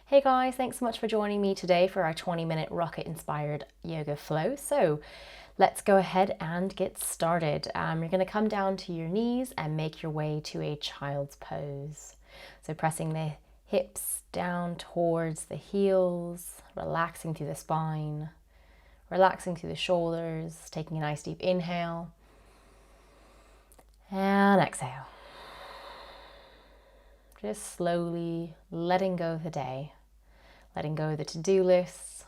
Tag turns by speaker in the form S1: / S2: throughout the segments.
S1: Hey guys, thanks so much for joining me today for our 20-minute rocket-inspired yoga flow. So let's go ahead and get started. You're going to come down to your knees and make your way to a child's pose. So pressing the hips down towards the heels, relaxing through the spine, relaxing through the shoulders, taking a nice deep inhale and exhale. Just slowly letting go of the day, letting go of the to-do lists,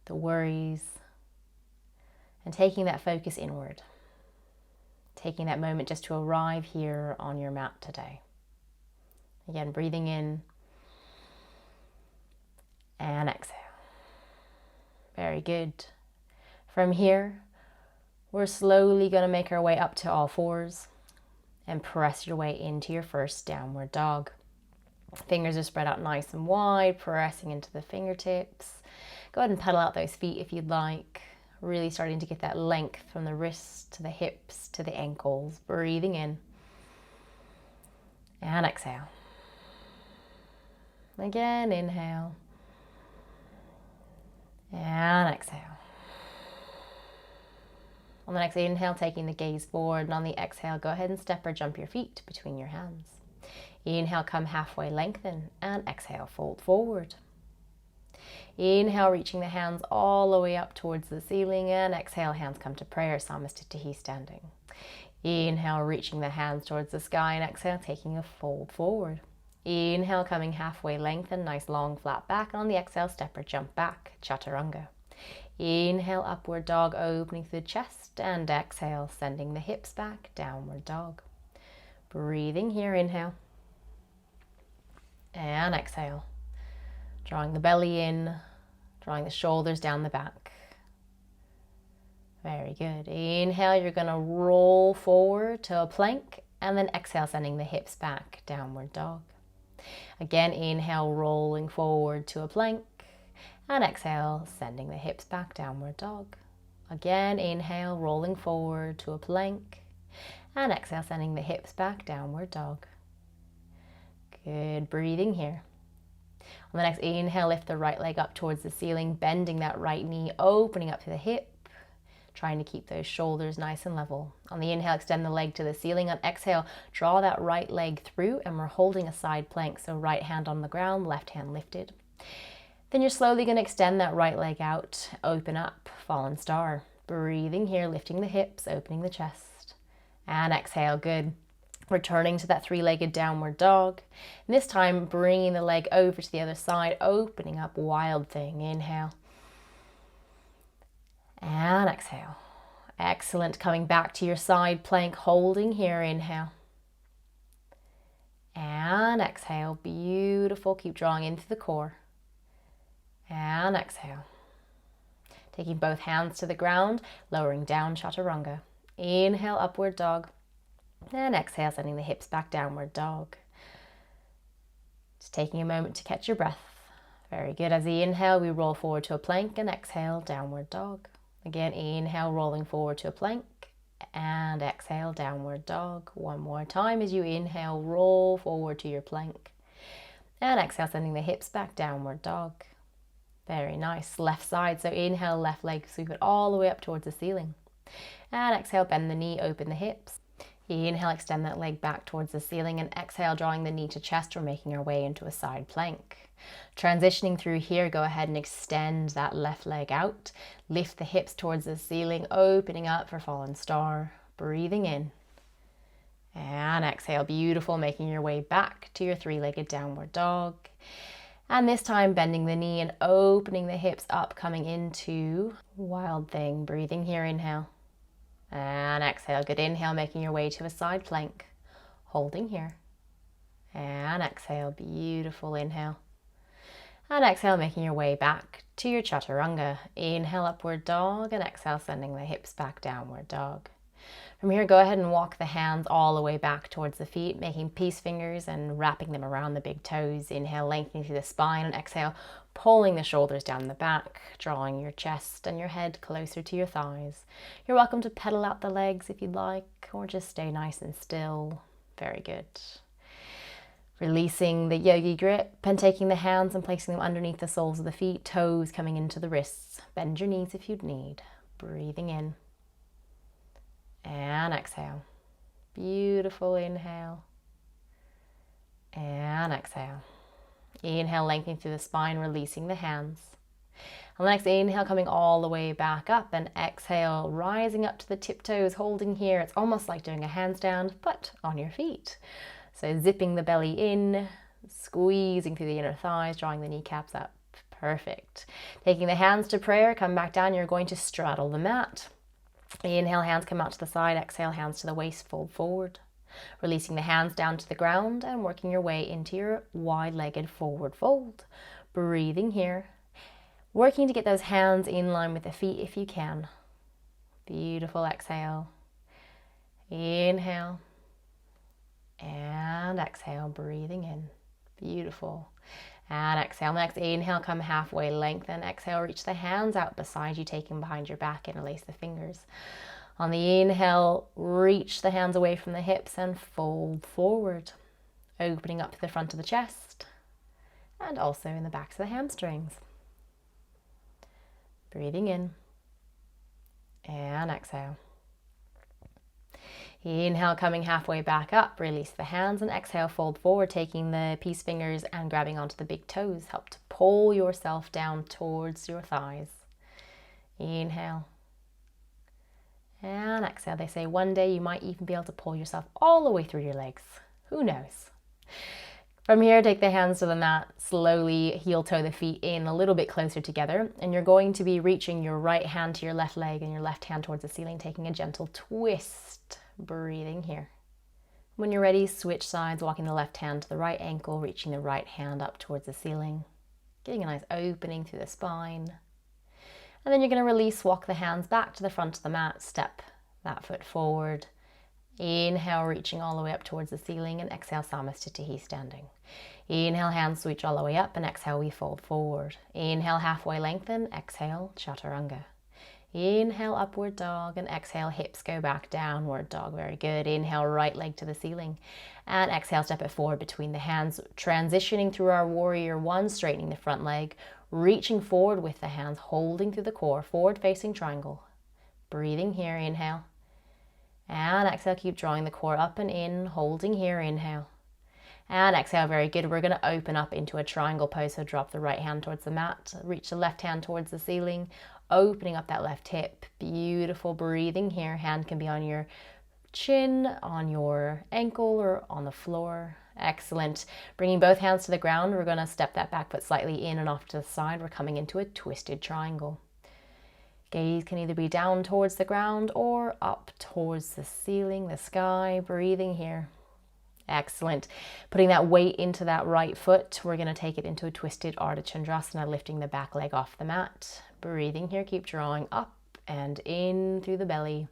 S1: the worries, and taking that focus inward. Taking that moment just to arrive here on your mat today. Again, breathing in and exhale. Very good. From here, we're slowly going to make our way up to all fours and press your way into your first downward dog. Fingers are spread out nice and wide, pressing into the fingertips. Go ahead and pedal out those feet if you'd like. Really starting to get that length from the wrists to the hips to the ankles. Breathing in and exhale. Again, inhale and exhale. On the next inhale, taking the gaze forward, and on the exhale, go ahead and step or jump your feet between your hands. Inhale, come halfway, lengthen, and exhale, fold forward. Inhale, reaching the hands all the way up towards the ceiling, and exhale, hands come to prayer, Samastitihi, standing. Inhale, reaching the hands towards the sky, and exhale, taking a fold forward. Inhale, coming halfway, lengthen, nice long flat back, and on the exhale, step or jump back, Chaturanga. Inhale, upward dog, opening through the chest, and exhale, sending the hips back, downward dog. Breathing here, inhale, and exhale. Drawing the belly in, drawing the shoulders down the back. Very good. Inhale, you're going to roll forward to a plank, and then exhale, sending the hips back, downward dog. Again, inhale, rolling forward to a plank, and exhale, sending the hips back, downward dog. Again, inhale, rolling forward to a plank, and exhale, sending the hips back, downward dog. Good, breathing here. On the next inhale, lift the right leg up towards the ceiling, bending that right knee, opening up to the hip, trying to keep those shoulders nice and level. On the inhale, extend the leg to the ceiling. On exhale, draw that right leg through, and we're holding a side plank, so right hand on the ground, left hand lifted. Then you're slowly going to extend that right leg out, open up, fallen star. Breathing here, lifting the hips, opening the chest. And exhale, good. Returning to that three-legged downward dog. And this time, bringing the leg over to the other side, opening up, wild thing. Inhale. And exhale. Excellent. Coming back to your side plank, holding here. Inhale. And exhale. Beautiful. Keep drawing into the core. And exhale. Taking both hands to the ground, lowering down, Chaturanga. Inhale, upward dog. And exhale, sending the hips back, downward dog. Just taking a moment to catch your breath. Very good. As the inhale, we roll forward to a plank, and exhale, downward dog. Again, inhale, rolling forward to a plank, and exhale, downward dog. One more time as you inhale, roll forward to your plank, and exhale, sending the hips back, downward dog. Very nice. Left side. So inhale, left leg, sweep it all the way up towards the ceiling. And exhale, bend the knee, open the hips. Inhale, extend that leg back towards the ceiling, and exhale, drawing the knee to chest. We're making our way into a side plank. Transitioning through here, go ahead and extend that left leg out. Lift the hips towards the ceiling, opening up for fallen star. Breathing in. And exhale, beautiful, making your way back to your three-legged downward dog. And this time, bending the knee and opening the hips up, coming into wild thing. Breathing here, inhale. And exhale. Good. Inhale, making your way to a side plank. Holding here. And exhale. Beautiful. Inhale. And exhale, making your way back to your Chaturanga. Inhale, upward dog, and exhale, sending the hips back, downward dog. From here, go ahead and walk the hands all the way back towards the feet, making peace fingers and wrapping them around the big toes. Inhale, lengthening through the spine, and exhale, pulling the shoulders down the back, drawing your chest and your head closer to your thighs. You're welcome to pedal out the legs if you'd like, or just stay nice and still. Very good. Releasing the yogi grip and taking the hands and placing them underneath the soles of the feet, toes coming into the wrists. Bend your knees if you'd need. Breathing in. And exhale. Beautiful inhale. And exhale. Inhale, lengthening through the spine, releasing the hands. On the next inhale, coming all the way back up, and exhale, rising up to the tiptoes, holding here. It's almost like doing a handstand, but on your feet. So zipping the belly in, squeezing through the inner thighs, drawing the kneecaps up. Perfect. Taking the hands to prayer, come back down. You're going to straddle the mat. Inhale, hands come out to the side. Exhale, hands to the waist, fold forward. Releasing the hands down to the ground and working your way into your wide-legged forward fold. Breathing here. Working to get those hands in line with the feet if you can. Beautiful. Exhale. Inhale. And exhale, breathing in. Beautiful. And exhale. Next inhale, come halfway, lengthen. Exhale, reach the hands out beside you, taking behind your back, interlace the fingers. On the inhale, reach the hands away from the hips and fold forward, opening up to the front of the chest and also in the backs of the hamstrings. Breathing in and exhale. Inhale, coming halfway back up, release the hands, and exhale, fold forward, taking the peace fingers and grabbing onto the big toes. Help to pull yourself down towards your thighs. Inhale. And exhale. They say one day you might even be able to pull yourself all the way through your legs. Who knows? From here, take the hands to the mat, slowly heel toe the feet in a little bit closer together, and you're going to be reaching your right hand to your left leg and your left hand towards the ceiling, taking a gentle twist. Breathing here. When you're ready, switch sides, walking the left hand to the right ankle, reaching the right hand up towards the ceiling, getting a nice opening through the spine. And then you're going to release, walk the hands back to the front of the mat, step that foot forward. Inhale, reaching all the way up towards the ceiling, and exhale, Samasthiti, standing. Inhale, hands switch all the way up, and exhale, we fold forward. Inhale, halfway lengthen, exhale, Chaturanga. Inhale, upward dog, and exhale, hips go back, downward dog. Very good. Inhale, right leg to the ceiling, and exhale, step it forward between the hands, transitioning through our warrior one, straightening the front leg, reaching forward with the hands, holding through the core, forward facing triangle. Breathing here, inhale, and exhale, keep drawing the core up and in, holding here, inhale, and exhale. Very good. We're going to open up into a triangle pose, so drop the right hand towards the mat, reach the left hand towards the ceiling, opening up that left hip. Beautiful. Breathing here. Hand can be on your chin, on your ankle, or on the floor. Excellent. Bringing both hands to the ground, we're going to step that back foot slightly in and off to the side. We're coming into a twisted triangle. Gaze can either be down towards the ground or up towards the ceiling, the sky. Breathing here. Excellent. Putting that weight into that right foot, we're going to take it into a twisted Ardha Chandrasana, lifting the back leg off the mat. Breathing here, keep drawing up and in through the belly.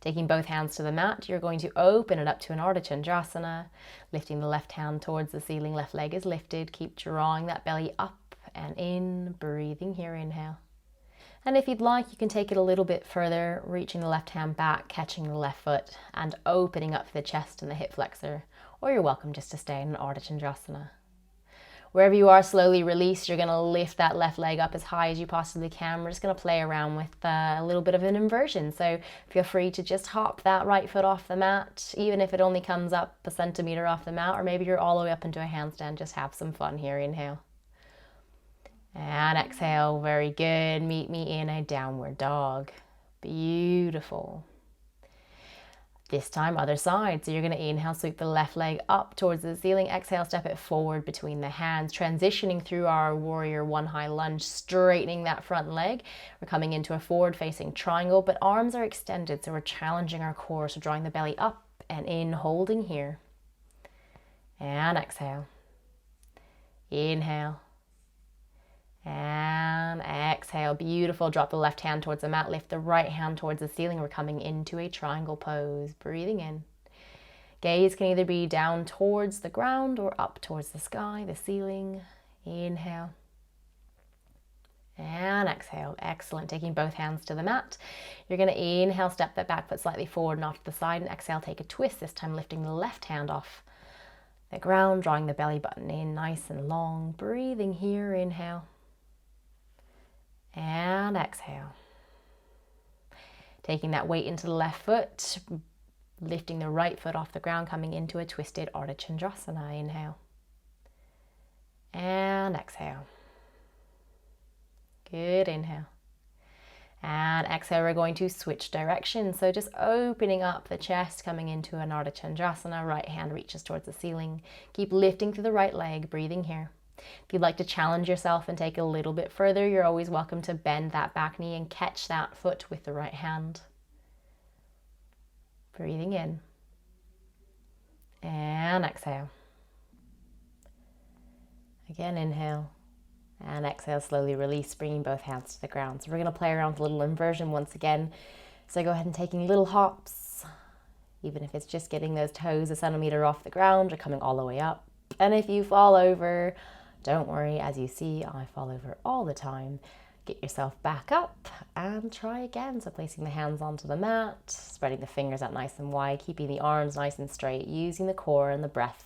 S1: Taking both hands to the mat, you're going to open it up to an Ardha Chandrasana, lifting the left hand towards the ceiling, left leg is lifted. Keep drawing that belly up and in. Breathing here, inhale. And if you'd like, you can take it a little bit further, reaching the left hand back, catching the left foot, and opening up the chest and the hip flexor. Or you're welcome just to stay in an Ardha Chandrasana. Wherever you are, slowly release. You're going to lift that left leg up as high as you possibly can. We're just going to play around with a little bit of an inversion. So feel free to just hop that right foot off the mat, even if it only comes up a centimeter off the mat, or maybe you're all the way up into a handstand. Just have some fun here. Inhale. And exhale. Very good. Meet me in a downward dog. Beautiful. This time, other side. So you're going to inhale, sweep the left leg up towards the ceiling. Exhale, step it forward between the hands, transitioning through our warrior one high lunge, straightening that front leg. We're coming into a forward facing triangle, but arms are extended, so we're challenging our core. So drawing the belly up and in, holding here. And exhale. Inhale. And exhale. Beautiful. Drop the left hand towards the mat, lift the right hand towards the ceiling. We're coming into a triangle pose. Breathing in. Gaze can either be down towards the ground or up towards the sky, the ceiling. Inhale. And exhale. Excellent. Taking both hands to the mat. You're going to inhale, step that back foot slightly forward and off to the side, and exhale, take a twist, this time lifting the left hand off the ground, drawing the belly button in nice and long. Breathing here, inhale. And exhale. Taking that weight into the left foot, lifting the right foot off the ground, coming into a twisted Ardha Chandrasana. Inhale. And exhale. Good, inhale. And exhale, we're going to switch directions. So just opening up the chest, coming into an Ardha Chandrasana. Right hand reaches towards the ceiling. Keep lifting through the right leg, breathing here. If you'd like to challenge yourself and take a little bit further, you're always welcome to bend that back knee and catch that foot with the right hand. Breathing in. And exhale. Again, inhale. And exhale, slowly release, bringing both hands to the ground. So we're going to play around with a little inversion once again. So go ahead and taking little hops, even if it's just getting those toes a centimeter off the ground or coming all the way up. And if you fall over, don't worry. As you see, I fall over all the time. Get yourself back up and try again. So placing the hands onto the mat, spreading the fingers out nice and wide, keeping the arms nice and straight, using the core and the breath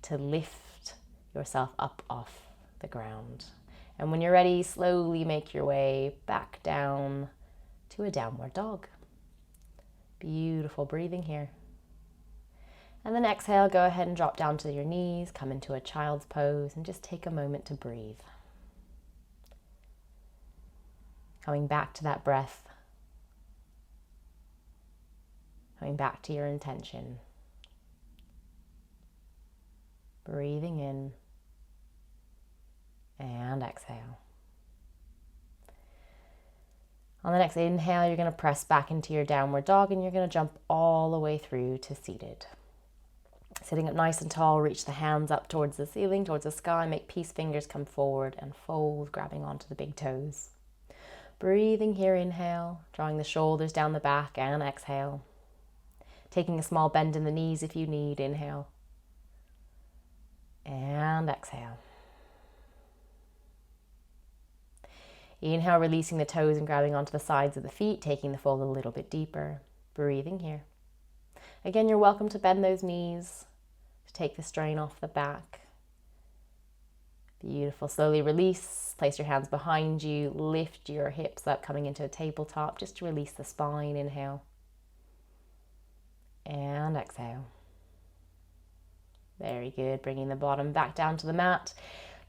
S1: to lift yourself up off the ground. And when you're ready, slowly make your way back down to a downward dog. Beautiful breathing here. And then exhale, go ahead and drop down to your knees, come into a child's pose, and just take a moment to breathe. Coming back to that breath. Coming back to your intention. Breathing in. And exhale. On the next inhale, you're going to press back into your downward dog and you're going to jump all the way through to seated. Sitting up nice and tall, reach the hands up towards the ceiling, towards the sky. Make peace fingers come forward and fold, grabbing onto the big toes. Breathing here, inhale, drawing the shoulders down the back and exhale. Taking a small bend in the knees if you need, inhale. And exhale. Inhale, releasing the toes and grabbing onto the sides of the feet, taking the fold a little bit deeper. Breathing here. Again, you're welcome to bend those knees to take the strain off the back. Beautiful. Slowly release. Place your hands behind you. Lift your hips up, coming into a tabletop just to release the spine. Inhale. And exhale. Very good. Bringing the bottom back down to the mat.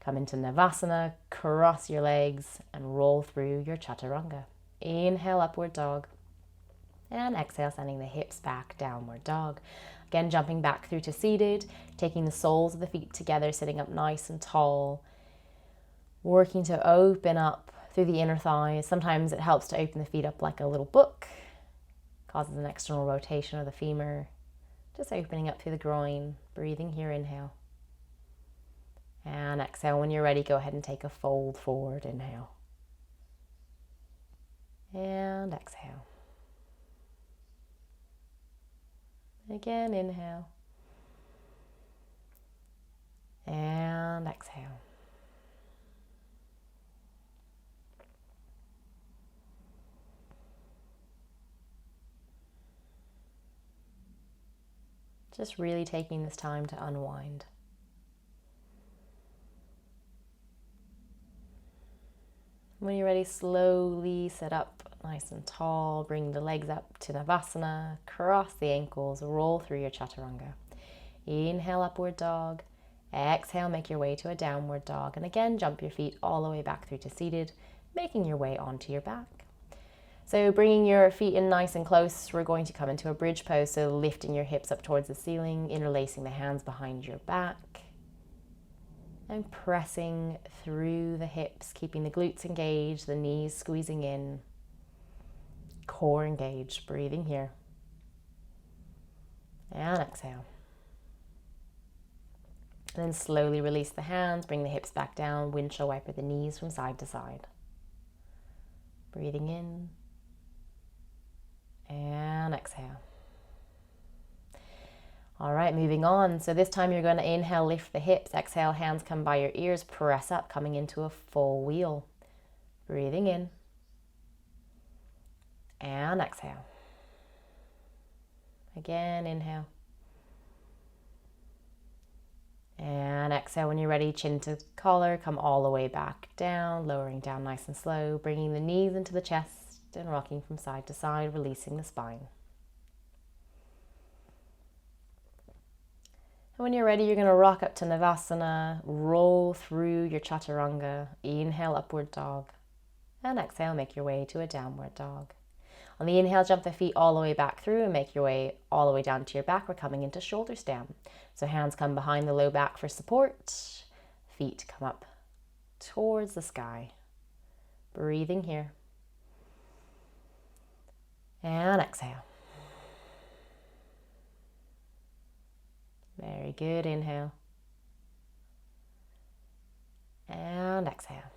S1: Come into Navasana, cross your legs and roll through your Chaturanga. Inhale, upward dog. And exhale, sending the hips back, downward dog. Again, jumping back through to seated, taking the soles of the feet together, sitting up nice and tall. Working to open up through the inner thighs. Sometimes it helps to open the feet up like a little book. Causes an external rotation of the femur. Just opening up through the groin. Breathing here, inhale. And exhale. When you're ready, go ahead and take a fold forward. Inhale. And exhale. Again, inhale. And exhale. Just really taking this time to unwind. When you're ready, slowly sit up nice and tall. Bring the legs up to Navasana. Cross the ankles. Roll through your Chaturanga. Inhale, upward dog. Exhale, make your way to a downward dog. And again, jump your feet all the way back through to seated, making your way onto your back. So bringing your feet in nice and close, we're going to come into a bridge pose. So lifting your hips up towards the ceiling, interlacing the hands behind your back. And pressing through the hips, keeping the glutes engaged, the knees squeezing in, core engaged, breathing here. And exhale. And then slowly release the hands, bring the hips back down, windshield wiper the knees from side to side. Breathing in. And exhale. All right, moving on. So this time you're going to inhale, lift the hips. Exhale, hands come by your ears, press up, coming into a full wheel. Breathing in. And exhale. Again, inhale. And exhale when you're ready, chin to collar, come all the way back down, lowering down nice and slow, bringing the knees into the chest and rocking from side to side, releasing the spine. And when you're ready, you're going to rock up to Navasana, roll through your chaturanga, inhale, upward dog, and exhale, make your way to a downward dog. On the inhale, jump the feet all the way back through and make your way all the way down to your back. We're coming into shoulder stand. So hands come behind the low back for support. Feet come up towards the sky. Breathing here. And exhale. Very good. Inhale. And exhale.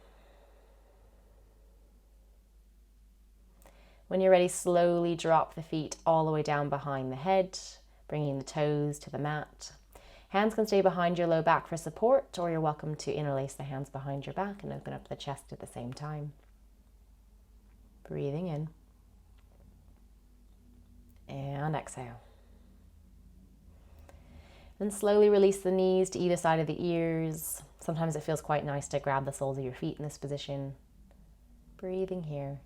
S1: When you're ready, slowly drop the feet all the way down behind the head, bringing the toes to the mat. Hands can stay behind your low back for support, or you're welcome to interlace the hands behind your back and open up the chest at the same time. Breathing in. And exhale. Then slowly release the knees to either side of the ears. Sometimes it feels quite nice to grab the soles of your feet in this position. Breathing here.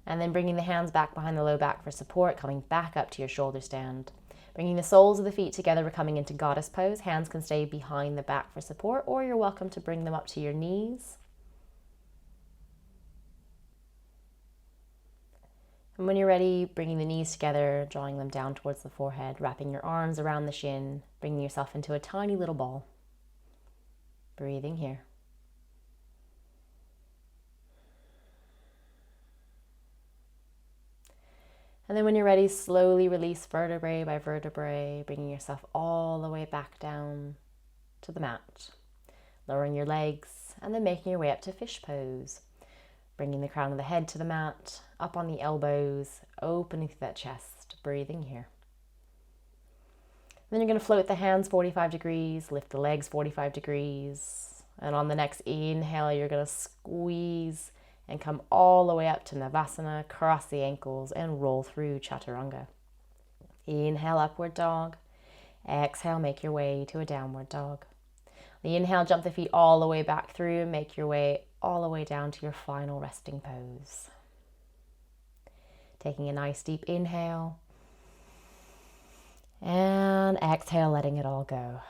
S1: And then bringing the hands back behind the low back for support, coming back up to your shoulder stand. Bringing the soles of the feet together, we're coming into goddess pose. Hands can stay behind the back for support, or you're welcome to bring them up to your knees. And when you're ready, bringing the knees together, drawing them down towards the forehead, wrapping your arms around the shin, bringing yourself into a tiny little ball. Breathing here. And then when you're ready, slowly release vertebrae by vertebrae, bringing yourself all the way back down to the mat. Lowering your legs and then making your way up to fish pose. Bringing the crown of the head to the mat, up on the elbows, opening through that chest, breathing here. Then you're going to float the hands 45 degrees, lift the legs 45 degrees. And on the next inhale, you're going to squeeze and come all the way up to Navasana, cross the ankles and roll through chaturanga. Inhale, upward dog. Exhale, make your way to a downward dog. The inhale, jump the feet all the way back through and make your way all the way down to your final resting pose. Taking a nice deep inhale and exhale, letting it all go.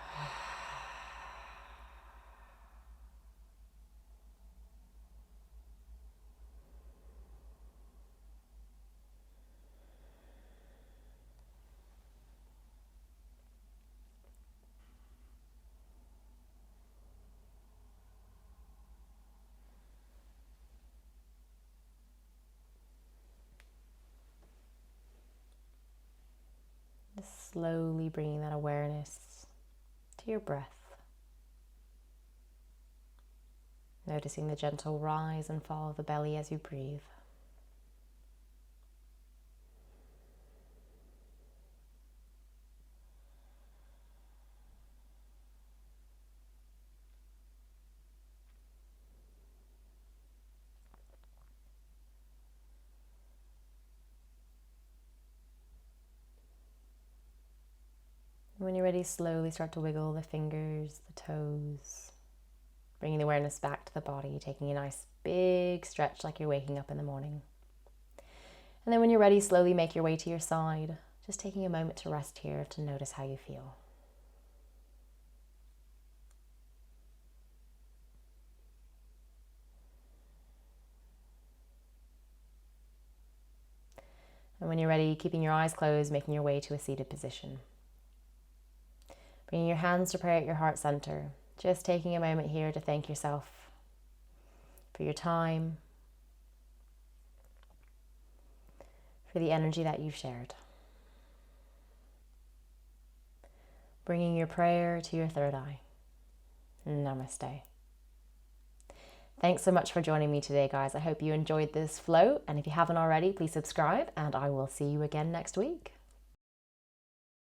S1: Just slowly bringing that awareness to your breath. Noticing the gentle rise and fall of the belly as you breathe. When you're ready, slowly start to wiggle the fingers, the toes, bringing the awareness back to the body, taking a nice big stretch like you're waking up in the morning. And then when you're ready, slowly make your way to your side, just taking a moment to rest here to notice how you feel. And when you're ready, keeping your eyes closed, making your way to a seated position. Bringing your hands to pray at your heart center. Just taking a moment here to thank yourself for your time, for the energy that you've shared. Bringing your prayer to your third eye. Namaste. Thanks so much for joining me today, guys. I hope you enjoyed this flow. And if you haven't already, please subscribe and I will see you again next week.